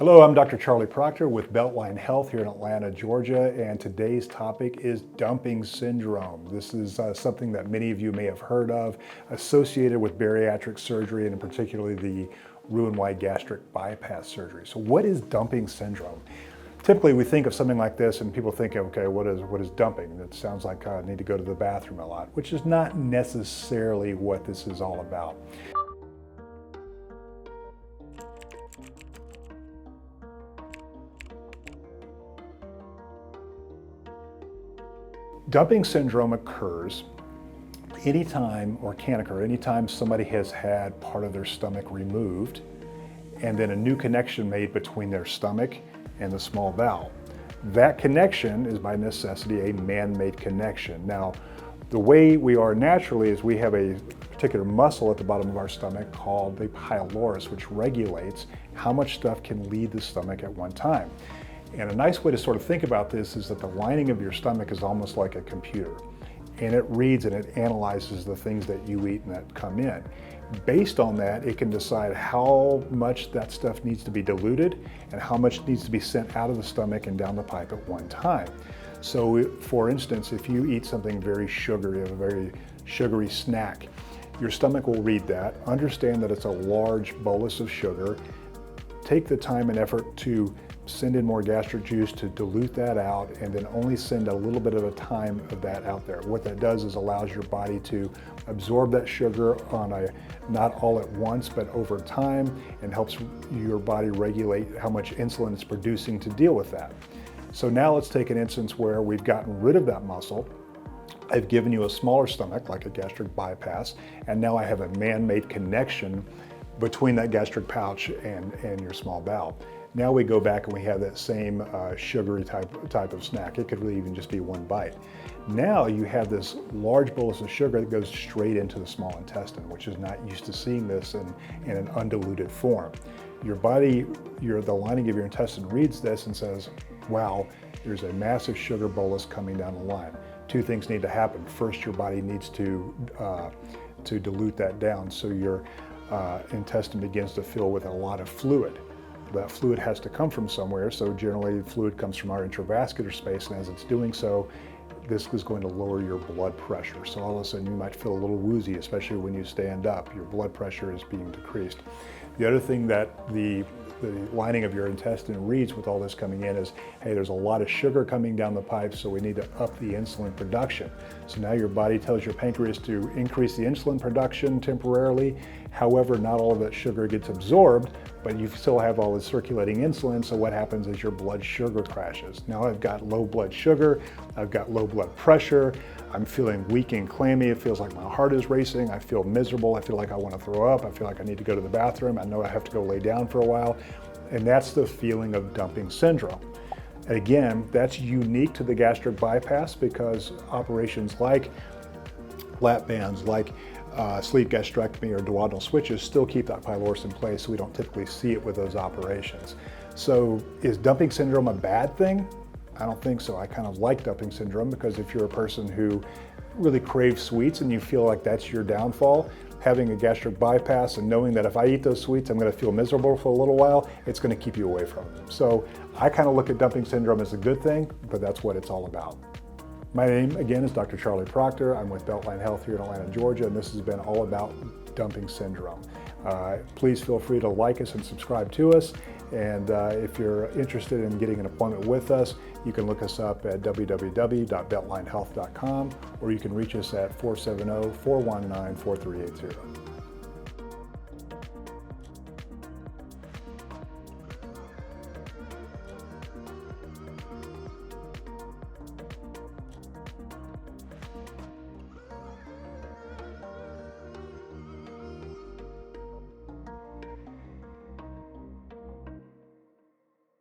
Hello, I'm Dr. Charlie Procter with Beltline Health here in Atlanta, Georgia, and today's topic is dumping syndrome. This is something that many of you may have heard of, associated with bariatric surgery and particularly the Roux-en-Y gastric bypass surgery. So what is dumping syndrome? Typically we think of something like this and people think, okay, what is dumping? That sounds like I need to go to the bathroom a lot, which is not necessarily what this is all about. Dumping syndrome occurs anytime, or can occur anytime somebody has had part of their stomach removed and then a new connection made between their stomach and the small bowel. That connection is by necessity a man-made connection. Now, the way we are naturally is we have a particular muscle at the bottom of our stomach called the pylorus, which regulates how much stuff can leave the stomach at one time. And a nice way to sort of think about this is that the lining of your stomach is almost like a computer. And it reads and it analyzes the things that you eat and that come in. Based on that, it can decide how much that stuff needs to be diluted and how much needs to be sent out of the stomach and down the pipe at one time. So for instance, if you eat something very sugary, a very sugary snack, your stomach will read that, understand that it's a large bolus of sugar, take the time and effort to send in more gastric juice to dilute that out, and then only send a little bit at a time of that out there. What that does is allows your body to absorb that sugar not all at once, but over time, and helps your body regulate how much insulin it's producing to deal with that. So now let's take an instance where we've gotten rid of that muscle. I've given you a smaller stomach, like a gastric bypass, and now I have a man-made connection between that gastric pouch and your small bowel. Now we go back and we have that same sugary type of snack. It could really even just be one bite. Now you have this large bolus of sugar that goes straight into the small intestine, which is not used to seeing this in an undiluted form. Your body, the lining of your intestine reads this and says, wow, there's a massive sugar bolus coming down the line. Two things need to happen. First, your body needs to dilute that down so your intestine begins to fill with a lot of fluid. That fluid has to come from somewhere, so generally fluid comes from our intravascular space, and as it's doing so, this is going to lower your blood pressure. So all of a sudden you might feel a little woozy, especially when you stand up. Your blood pressure is being decreased. The other thing that the lining of your intestine reads with all this coming in is, hey, there's a lot of sugar coming down the pipe, so we need to up the insulin production. So now your body tells your pancreas to increase the insulin production temporarily. However, not all of that sugar gets absorbed, but you still have all this circulating insulin, so what happens is your blood sugar crashes. Now I've got low blood sugar, I've got low blood pressure, I'm feeling weak and clammy, it feels like my heart is racing, I feel miserable, I feel like I want to throw up, I feel like I need to go to the bathroom, I know I have to go lay down for a while, and that's the feeling of dumping syndrome. And again, that's unique to the gastric bypass because operations like lap bands, like sleeve gastrectomy or duodenal switches still keep that pylorus in place, so we don't typically see it with those operations. So is dumping syndrome a bad thing? I don't think so. I kind of like dumping syndrome because if you're a person who really craves sweets and you feel like that's your downfall, having a gastric bypass and knowing that if I eat those sweets, I'm going to feel miserable for a little while, it's going to keep you away from them. So I kind of look at dumping syndrome as a good thing, but that's what it's all about. My name, again, is Dr. Charlie Procter. I'm with Beltline Health here in Atlanta, Georgia, and this has been all about dumping syndrome. Please feel free to like us and subscribe to us. And if you're interested in getting an appointment with us, you can look us up at www.beltlinehealth.com, or you can reach us at 470-419-4380.